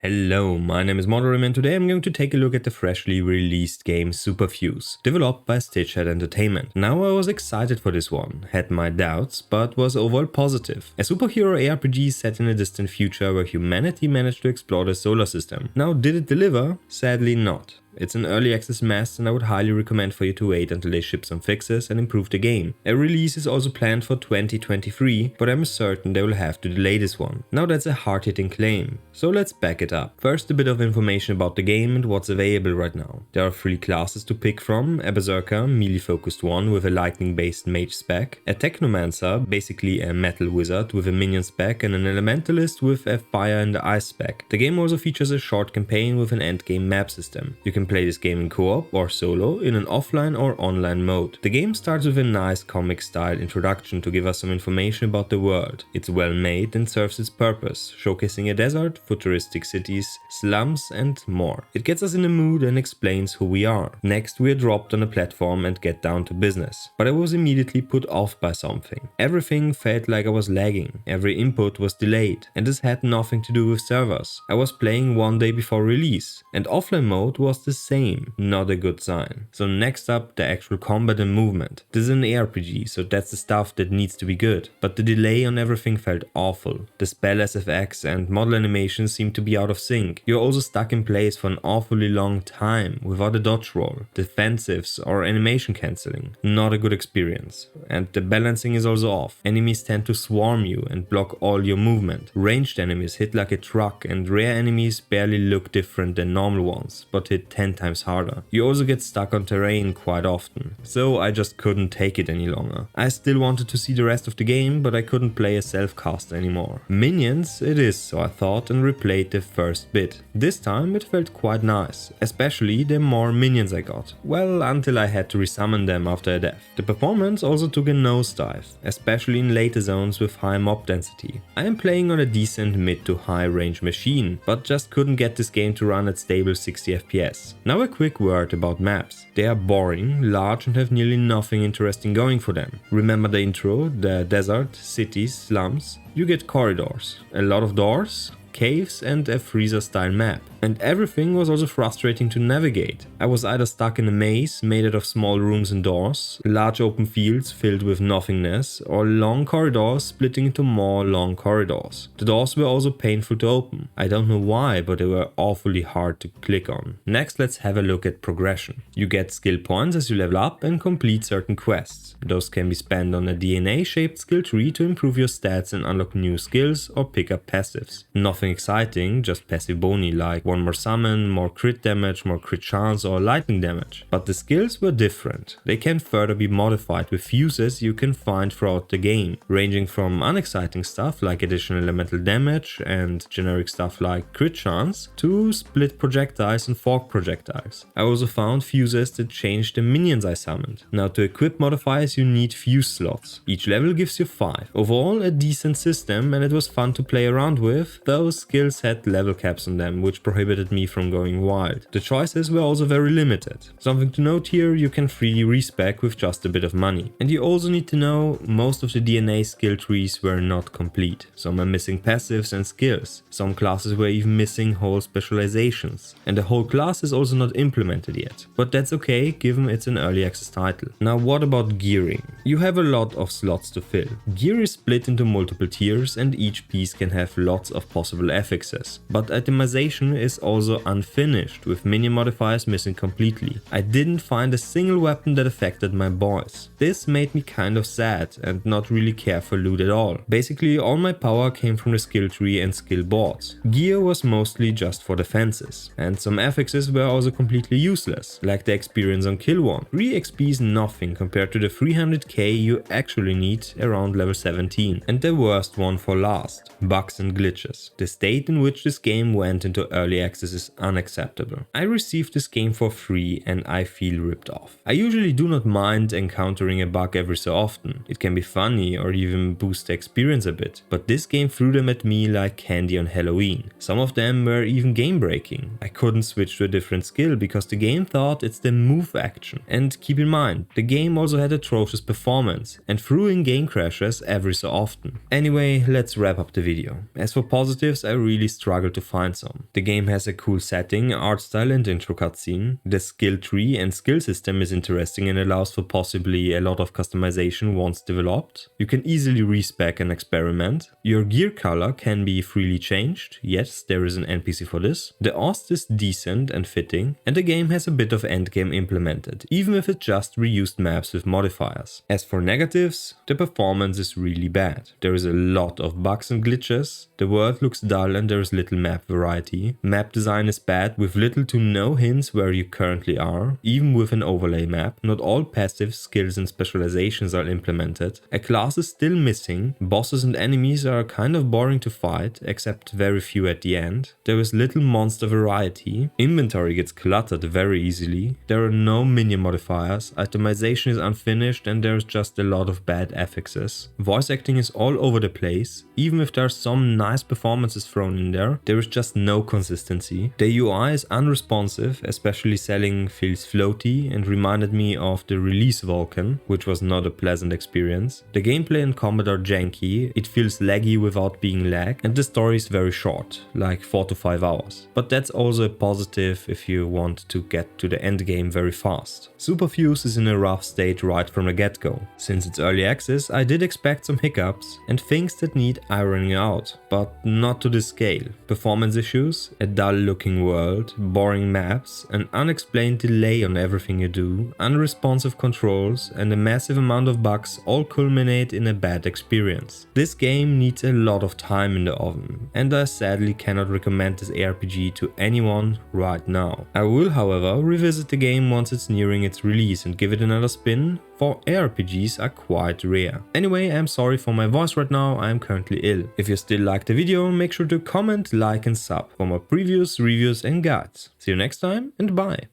Hello, my name is Moderim and today I'm going to take a look at the freshly released game Superfuse, developed by Stitchhead Entertainment. Now I was excited for this one, had my doubts, but was overall positive. A superhero ARPG set in a distant future where humanity managed to explore the solar system. Now did it deliver? Sadly not. It's an early access mess and I would highly recommend for you to wait until they ship some fixes and improve the game. A release is also planned for 2023, but I'm certain they will have to delay this one. Now that's a hard-hitting claim, so let's back it up. First, a bit of information about the game and what's available right now. There are 3 classes to pick from: a berserker, melee focused one with a lightning based mage spec, a technomancer, basically a metal wizard with a minion spec, and an elementalist with a fire and ice spec. The game also features a short campaign with an endgame map system. You can play this game in co-op or solo in an offline or online mode. The game starts with a nice comic style introduction to give us some information about the world. It's well made and serves its purpose, showcasing a desert, futuristic cities, slums and more. It gets us in the mood and explains who we are. Next we are dropped on a platform and get down to business. But I was immediately put off by something. Everything felt like I was lagging, every input was delayed, and this had nothing to do with servers. I was playing one day before release, and offline mode was the same, not a good sign. So next up, the actual combat and movement. This is an ARPG, so that's the stuff that needs to be good, but the delay on everything felt awful. The spell SFX and model animations seem to be out of sync. You're also stuck in place for an awfully long time without a dodge roll, defensives or animation cancelling. Not a good experience. And the balancing is also off. Enemies tend to swarm you and block all your movement. Ranged enemies hit like a truck and rare enemies barely look different than normal ones, but hit 10 times harder. You also get stuck on terrain quite often, so I just couldn't take it any longer. I still wanted to see the rest of the game, but I couldn't play a self-cast anymore. Minions it is, so I thought, and replayed the first bit. This time it felt quite nice, especially the more minions I got. Well, until I had to resummon them after a death. The performance also took a nosedive, especially in later zones with high mob density. I am playing on a decent mid to high range machine, but just couldn't get this game to run at stable 60 FPS. Now a quick word about maps. They are boring, large and have nearly nothing interesting going for them. Remember the intro, the desert, cities, slums? You get corridors, a lot of doors, caves and a freezer style map. And everything was also frustrating to navigate. I was either stuck in a maze made out of small rooms and doors, large open fields filled with nothingness, or long corridors splitting into more long corridors. The doors were also painful to open. I don't know why, but they were awfully hard to click on. Next, let's have a look at progression. You get skill points as you level up and complete certain quests. Those can be spent on a DNA shaped skill tree to improve your stats and unlock new skills or pick up passives. Nothing exciting, just passive boni like one more summon, more crit damage, more crit chance or lightning damage. But the skills were different. They can further be modified with fuses you can find throughout the game, ranging from unexciting stuff like additional elemental damage and generic stuff like crit chance to split projectiles and fork projectiles. I also found fuses that changed the minions I summoned. Now to equip modifiers you need fuse slots. Each level gives you 5. Overall a decent system and it was fun to play around with. Those skills had level caps on them which prohibited me from going wild. The choices were also very limited. Something to note here, you can freely respec with just a bit of money. And you also need to know, most of the DNA skill trees were not complete. Some are missing passives and skills. Some classes were even missing whole specializations. And the whole class is also not implemented yet. But that's okay, given it's an early access title. Now what about gearing? You have a lot of slots to fill. Gear is split into multiple tiers and each piece can have lots of possible affixes. But itemization is also unfinished, with minion modifiers missing completely. I didn't find a single weapon that affected my boys. This made me kind of sad and not really care for loot at all. Basically all my power came from the skill tree and skill boards. Gear was mostly just for defenses, and some affixes were also completely useless, like the experience on kill 1. 3 XP is nothing compared to the 300k you actually need around level 17. And the worst one for last, bugs and glitches. The state in which this game went into early access is unacceptable. I received this game for free and I feel ripped off. I usually do not mind encountering a bug every so often. It can be funny or even boost the experience a bit, but this game threw them at me like candy on Halloween. Some of them were even game breaking. I couldn't switch to a different skill because the game thought it's the move action. And keep in mind, the game also had atrocious performance and threw in game crashes every so often. Anyway, let's wrap up the video. As for positives, others I really struggled to find some. The game has a cool setting, art style and intro cutscene. The skill tree and skill system is interesting and allows for possibly a lot of customization once developed. You can easily respec and experiment. Your gear color can be freely changed. Yes, there is an NPC for this. The OST is decent and fitting, and the game has a bit of endgame implemented, even if it just reused maps with modifiers. As for negatives, the performance is really bad. There is a lot of bugs and glitches. The world looks dull and there is little map variety. Map design is bad with little to no hints where you currently are, even with an overlay map. Not all passive skills and specializations are implemented. A class is still missing. Bosses and enemies are kind of boring to fight, except very few at the end. There is little monster variety. Inventory gets cluttered very easily. There are no minion modifiers. Itemization is unfinished and there's just a lot of bad affixes. Voice acting is all over the place. Even if there are some nice performances thrown in there is just no consistency. The UI is unresponsive, especially selling feels floaty and reminded me of the release Vulcan, which was not a pleasant experience. The gameplay and combat are janky, it feels laggy without being lag, and the story is very short, like 4 to 5 hours. But that's also a positive if you want to get to the end game very fast. Superfuse is in a rough state right from the get-go. Since it's early access, I did expect some hiccups and things that need ironing out, but not to this scale. Performance issues, a dull looking world, boring maps, an unexplained delay on everything you do, unresponsive controls, and a massive amount of bugs all culminate in a bad experience. This game needs a lot of time in the oven, and I sadly cannot recommend this ARPG to anyone right now. I will, however, revisit the game once it's nearing its release and give it another spin, for ARPGs are quite rare. Anyway, I'm sorry for my voice right now, I'm currently ill. If you still like the video, make sure to comment, like and sub for more previews, reviews and guides. See you next time and bye!